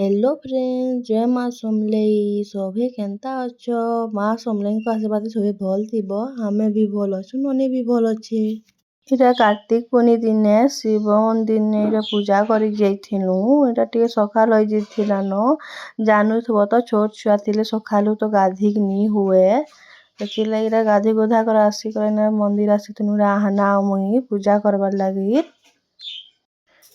Hello friends, जय माँ समलेई। सभे केन्ता अछ? माँ समलेई को आशीर्वाद सभे भल थिबो। हमें भी भल अछु, ननी भी भल अच्छे। इटा कार्तिक पूर्णिमा दिने शिव मंदिर ने पूजा करी जाइथिलु। इटा टिके सकाल होई जाइथिला न। जानुथबो तो छोट छुआ थिले सकालु तो गाधी नी हुए। देखिला इरा गाधी गोधा कर आसी करना मंदिर आसीथिनु आहना मुई पूजा करबार लागि।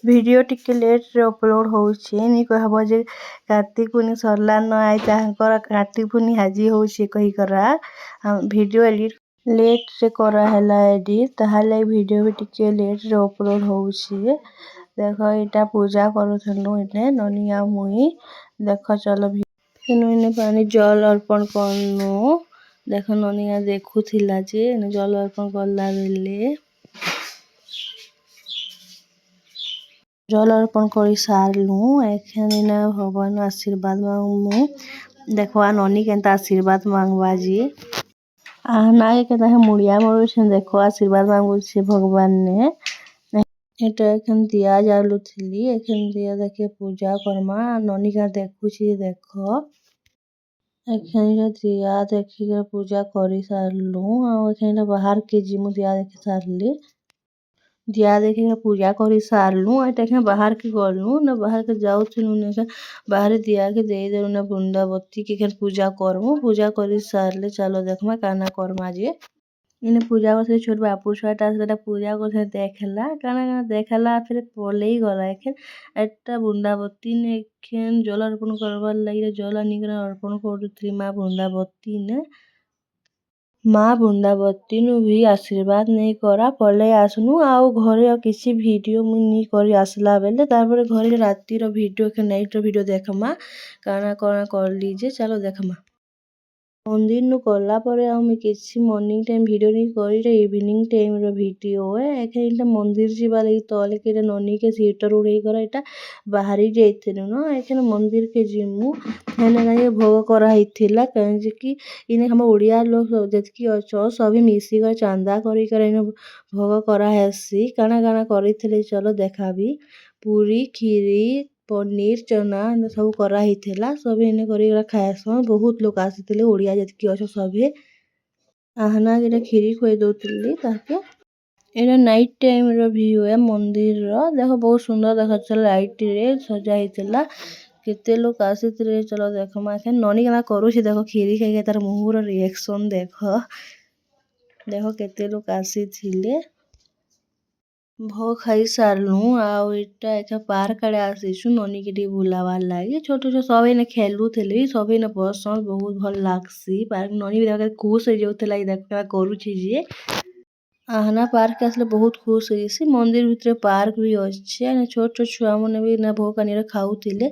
वीडियो टिके लेट रे अपलोड होउछे नी कहबो जे कार्तिक पूर्णिमा सरला न आइ तांकर कार्तिक पूर्णिमा हाजी होउछे कहि करा वीडियो एडिट लेट रे करा हैला एडिट ताहाले वीडियो भी टिके लेट रे अपलोड होउछे। देखो इटा पूजा करूथनु इने ननिया मुई देखो चलो इने पानी जल अर्पण करनु। देखो ननिया देखुथिला जे इने जल अर्पण करला बेले जल अर्पण कर सारू एखन भगवान आशीर्वाद मांगमु। देखो ननी केन्ता आशीर्वाद मांगवा जी आहना केन्ता मुड़िया मरुछे देखो आशीर्वाद मांगुछे भगवान ने। एटा एखन दिया जालुथिली एखन दिया देखे पूजा करमा ननी का देखुछी देखो एखन दिया देखि पूजा करी सारलु आ एखन बाहर के जिमु दिया देखि सारली दिया देखि पूजा करी सारलु एटा बाहर के गलु न बाहर के जाउथिलु ने बाहर दिया के दे देलु न वृंदावती के पूजा करमु पूजा करी सारले चलो देखमा काना करमा जे इने पूजा करथे छोट बापू छटा सेटा पूजा करथे देखला काना देखला फिर पलेई गला एखन एटा वृंदावती ने एखन जल अर्पण करबार लागि जल निकरा अर्पण करूथली माँ वृंदावती नु भी आशीर्वाद नहीं करा पले आसनु आउ घरे किसी वीडियो मु नी करी आसला बेले तारपरे घरे राती रो वीडियो के नाइट रो वीडियो देखमा काना काना कर लीजे चलो देखमा मंदिर नु करला परे हम किसी मॉर्निंग टाइम वीडियो नी करी रे इवनिंग टाइम रो वीडियो है एखन मंदिर जीवा लागि तले के ननी के सीटर उड़े करा एटा बाहरी जाइथिनु न एखन मंदिर के जिमु हेने गाय भोग करा हिथिला कहे कि इने हम ओडिया लोग जतकी अछो सभी मिसी कर चांदा करी करे भोग करा हेसी काना काना करिथिले चलो देखाबी पूरी खीरी पनीर चना सब करा हिथिला सब इने करी खाएसन बहुत लोग आसीथिले ओडिया जतकी अछो सभी आहना के खीरी खोई दउथिली ताके एटा नाइट टाइम रो व्यू है मंदिर रो देखो बहुत सुंदर देखा लाइट रे सजा हिथिला केते लोग आसीथिले चलो देखमा के ननी केना करूछि देखो खीरी खाइ के तार मुंह रो रिएक्शन देखो देखो केते लोग आसीथिले भो खाई सारलु आउ एटा एक पार्क आड़े आसीछु ननी के बुलावार लागि छोट छोट सब ने खेलुथिले सब ने पसंद बहुत भल लागसी पार्क ननी भी देख खुश हो जाउथिला देख करूछि जे आहना पार्क आसले बहुत खुश होइसी मंदिर भितर पार्क भी अच्छे छोट छोट छुआ माने भी ना भोग कानी खाउथिले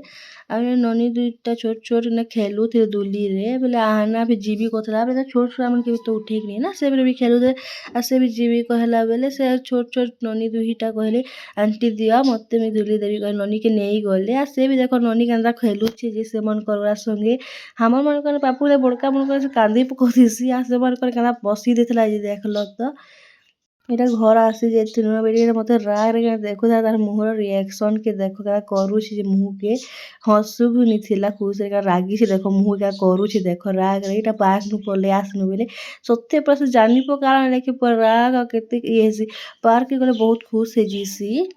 आ ननी दुईटा छोट छोट ने खेलुथिले दुली रे बोले आहना भी जीवी कोथला बेले छोट छुआ मन के भी तो उठे नहीं ना से भी खेलुथिले आ से भी जीवी कहला बेले से छोट छोट ननी दुईटा कहले आंटी दिया मते में दुली देवी कह ननी के नेई गले आ से भी देखो ननी केनरा खेलुछि जे से मन करवा संगे हमर मन कर पापू ले बड़का मन कर कांदी पकोथिसी आ से मन कर केना बसी देथला जे देखलो तो एटा घर आसी जेथिनु बेटी मते राग रे देखो तार मुंह रो रिएक्शन के देखो का करूछि जे मुंह के हसु भी निथिला खुश रे रागी से देखो मुंह का करूछि देखो राग रे एटा पास नु पले आसनु बेले 70% जानि प कारण लेके पर राग केते ये पार्क के गले बहुत खुश है जीसी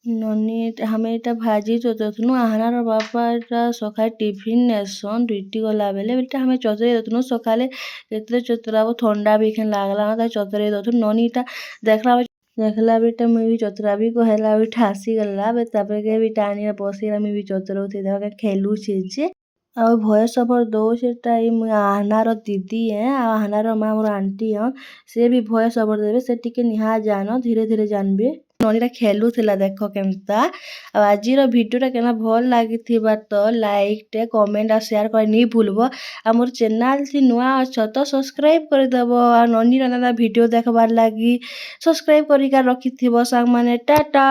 ननी हमें एटा भाजी चोतनु आहना रो बापा एटा सकाळे टिफिन नेसन ड्यूटी गला बेले बेटा हमें चोतरे दतनु सकाळे केते चोतराबो ठंडा भी खेन लागला ना चोतरे दतनु ननी एटा देखला बेटा मैं भी चोतरा भी कहला बेटा आसी गला बे तापर के बेटा आनी बसीला मैं भी चोतरौथि देख खेलु छे जे आ भॉइस ओवर दो सेटा ई आहना रो दीदी है आ आहना रो मां मोर आंटी है से भी भॉइस ओवर देबे से टिके निहा जानो धीरे धीरे जानबे ननीटा खेलुथिला देखो केनता आज रो वीडियोटा केना भल लागिथिबा तो लाइक टे कमेंट आ शेयर कर नहीं भूलबो आ मोर चैनल थी नुआ अछ तो सब्सक्राइब कर देबो आ ननी वीडियो देखबार लागि सब्सक्राइब करिका रखिथिबो संग माने टाटा।